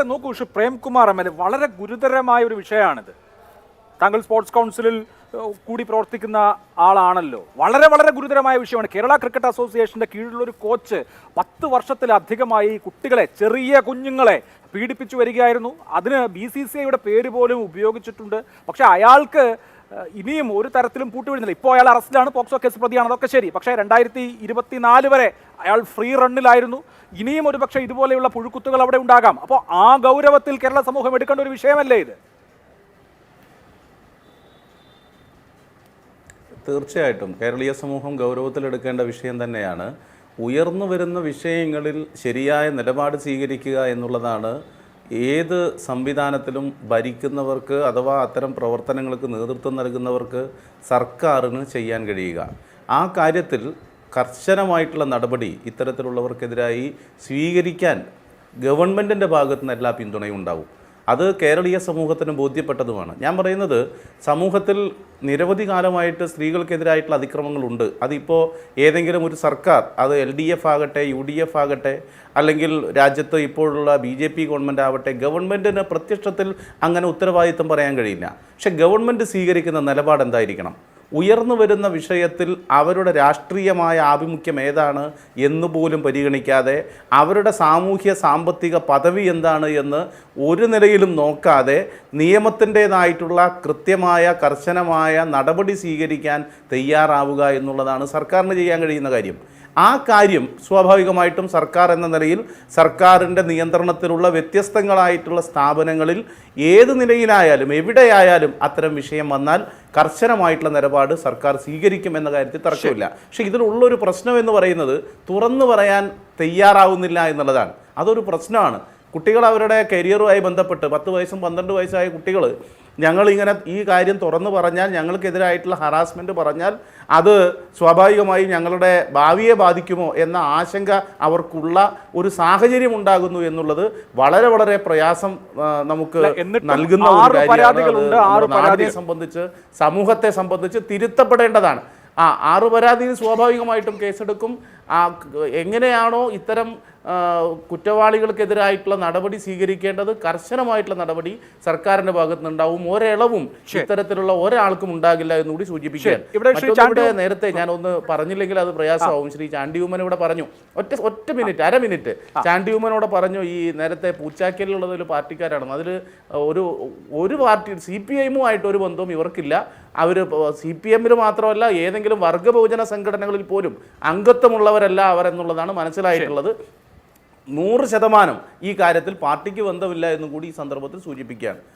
ഇവിടെ നോക്കൂ, Premkumar M L A, വളരെ ഗുരുതരമായ ഒരു വിഷയമാണിത്. താങ്കൾ സ്പോർട്സ് കൗൺസിലിൽ കൂടി പ്രവർത്തിക്കുന്ന ആളാണല്ലോ. വളരെ വളരെ ഗുരുതരമായ വിഷയമാണ്. കേരള ക്രിക്കറ്റ് അസോസിയേഷന്റെ കീഴിലുള്ള ഒരു കോച്ച് 10 വർഷത്തിലധികമായി കുട്ടികളെ, ചെറിയ കുഞ്ഞുങ്ങളെ പീഡിപ്പിച്ചു വരികയായിരുന്നു. അതിന് BCCIയുടെ പേര് പോലും ഉപയോഗിച്ചിട്ടുണ്ട്. പക്ഷേ അയാൾക്ക് ഇനിയും ഒരു തരത്തിലും പൂട്ടുവീഴുന്നില്ല. ഇപ്പോൾ അയാൾ അറസ്റ്റിലാണ്, പോക്സോ കേസ് പ്രതിയാണ്, അതൊക്കെ ശരി. പക്ഷേ 2024 വരെ അയാൾ ഫ്രീ റണ്ണിലായിരുന്നു. ഇനിയും ഒരു പക്ഷേ ഇതുപോലെയുള്ള പുഴുക്കുത്തുകൾ അവിടെ ഉണ്ടാകാം. അപ്പോൾ ആ ഗൗരവത്തിൽ കേരള സമൂഹം എടുക്കേണ്ട ഒരു വിഷയമല്ലേ ഇത്? തീർച്ചയായിട്ടും കേരളീയ സമൂഹം ഗൗരവത്തിലെടുക്കേണ്ട വിഷയം തന്നെയാണ്. ഉയർന്നു വരുന്ന വിഷയങ്ങളിൽ ശരിയായ നിലപാട് സ്വീകരിക്കുക എന്നുള്ളതാണ് ഏത് സംവിധാനത്തിലും ഭരിക്കുന്നവർക്ക് അഥവാ അത്തരം പ്രവർത്തനങ്ങൾക്ക് നേതൃത്വം നൽകുന്നവർക്ക് സർക്കാരിന് ചെയ്യാൻ കഴിയുക. ആ കാര്യത്തിൽ കർശനമായിട്ടുള്ള നടപടി ഇത്തരത്തിലുള്ളവർക്കെതിരായി സ്വീകരിക്കാൻ ഗവൺമെൻറ്റിൻ്റെ ഭാഗത്തു നിന്ന് എല്ലാ പിന്തുണയും ഉണ്ടാവും. അത് കേരളീയ സമൂഹത്തിന് ബോധ്യപ്പെട്ടതുമാണ്. ഞാൻ പറയുന്നത്, സമൂഹത്തിൽ നിരവധി കാലമായിട്ട് സ്ത്രീകൾക്കെതിരായിട്ടുള്ള അതിക്രമങ്ങളുണ്ട്. അതിപ്പോൾ ഏതെങ്കിലും ഒരു സർക്കാർ, അത് LDF ആകട്ടെ, UDF ആകട്ടെ, അല്ലെങ്കിൽ രാജ്യത്ത് ഇപ്പോഴുള്ള BJP ഗവൺമെൻറ് ആവട്ടെ, ഗവൺമെൻറ്റിന് പ്രത്യക്ഷത്തിൽ അങ്ങനെ ഉത്തരവാദിത്വം പറയാൻ കഴിയില്ല. പക്ഷെ ഗവൺമെൻറ് സ്വീകരിക്കുന്ന നിലപാട് എന്തായിരിക്കണം? ഉയർന്നു വരുന്ന വിഷയത്തിൽ അവരുടെ രാഷ്ട്രീയമായ ആഭിമുഖ്യം ഏതാണ് എന്നുപോലും പരിഗണിക്കാതെ, അവരുടെ സാമൂഹ്യ സാമ്പത്തിക പദവി എന്താണ് എന്ന് ഒരു നിലയിലും നോക്കാതെ നിയമത്തിൻ്റേതായിട്ടുള്ള കൃത്യമായ കർശനമായ നടപടി സ്വീകരിക്കാൻ തയ്യാറാവുക എന്നുള്ളതാണ് സർക്കാരിന് ചെയ്യാൻ കഴിയുന്ന കാര്യം. ആ കാര്യം സ്വാഭാവികമായിട്ടും സർക്കാർ എന്ന നിലയിൽ സർക്കാരിൻ്റെ നിയന്ത്രണത്തിലുള്ള വ്യത്യസ്തങ്ങളായിട്ടുള്ള സ്ഥാപനങ്ങളിൽ ഏത് നിലയിലായാലും എവിടെയായാലും അത്തരം വിഷയം വന്നാൽ കർശനമായിട്ടുള്ള നിലപാട് സർക്കാർ സ്വീകരിക്കും എന്ന കാര്യത്തിൽ തർക്കമില്ല. പക്ഷേ ഇതിലുള്ളൊരു പ്രശ്നം എന്ന് പറയുന്നത് തുറന്നു പറയാൻ തയ്യാറാവുന്നില്ല എന്നുള്ളതാണ്. അതൊരു പ്രശ്നമാണ്. കുട്ടികൾ അവരുടെ കരിയറുമായി ബന്ധപ്പെട്ട് 10 വയസ്സും 12 വയസ്സായ കുട്ടികൾ ഞങ്ങളിങ്ങനെ ഈ കാര്യം തുറന്നു പറഞ്ഞാൽ, ഞങ്ങൾക്കെതിരായിട്ടുള്ള ഹറാസ്മെൻറ്റ് പറഞ്ഞാൽ അത് സ്വാഭാവികമായും ഞങ്ങളുടെ ഭാവിയെ ബാധിക്കുമോ എന്ന ആശങ്ക അവർക്കുള്ള ഒരു സാഹചര്യം ഉണ്ടാകുന്നു എന്നുള്ളത് വളരെ വളരെ പ്രയാസം നമുക്ക് നൽകുന്ന ഒരു കാര്യമാണ്. നാടിനെ സംബന്ധിച്ച്, സമൂഹത്തെ സംബന്ധിച്ച് തിരുത്തപ്പെടേണ്ടതാണ്. 6 പരാതിയിൽ സ്വാഭാവികമായിട്ടും കേസെടുക്കും. എങ്ങനെയാണോ ഇത്തരം കുറ്റവാളികൾക്കെതിരായിട്ടുള്ള നടപടി സ്വീകരിക്കേണ്ടത്, കർശനമായിട്ടുള്ള നടപടി സർക്കാരിന്റെ ഭാഗത്ത് നിന്നുണ്ടാവും. ഒരിളവും ഇത്തരത്തിലുള്ള ഒരാൾക്കും ഉണ്ടാകില്ല എന്നുകൂടി സൂചിപ്പിക്കാൻ. ഇവിടെ നേരത്തെ ഞാൻ ഒന്ന് പറഞ്ഞില്ലെങ്കിൽ അത് പ്രയാസമാവും. ശ്രീ ചാണ്ടി ഉമ്മൻ ഇവിടെ പറഞ്ഞു, ഒറ്റ മിനിറ്റ്, അര മിനിറ്റ്. ചാണ്ടി ഉമ്മനോട് പറഞ്ഞു, ഈ നേരത്തെ പൂച്ചാക്കലിലുള്ളത് ഒരു പാർട്ടിക്കാരാണ്. അതിൽ ഒരു പാർട്ടി CPIയുമായിട്ട് ഒരു ബന്ധവും ഇവർക്കില്ല. അവർ CPM മാത്രമല്ല, ഏതെങ്കിലും വർഗ ബഹുജന സംഘടനകളിൽ പോലും അംഗത്വമുള്ളവരല്ല അവർ എന്നുള്ളതാണ് മനസ്സിലായിട്ടുള്ളത്. 100% ഈ കാര്യത്തിൽ പാർട്ടിക്ക് ബന്ധമില്ല എന്നും കൂടി ഈ സന്ദർഭത്തിൽ സൂചിപ്പിക്കുകയാണ്.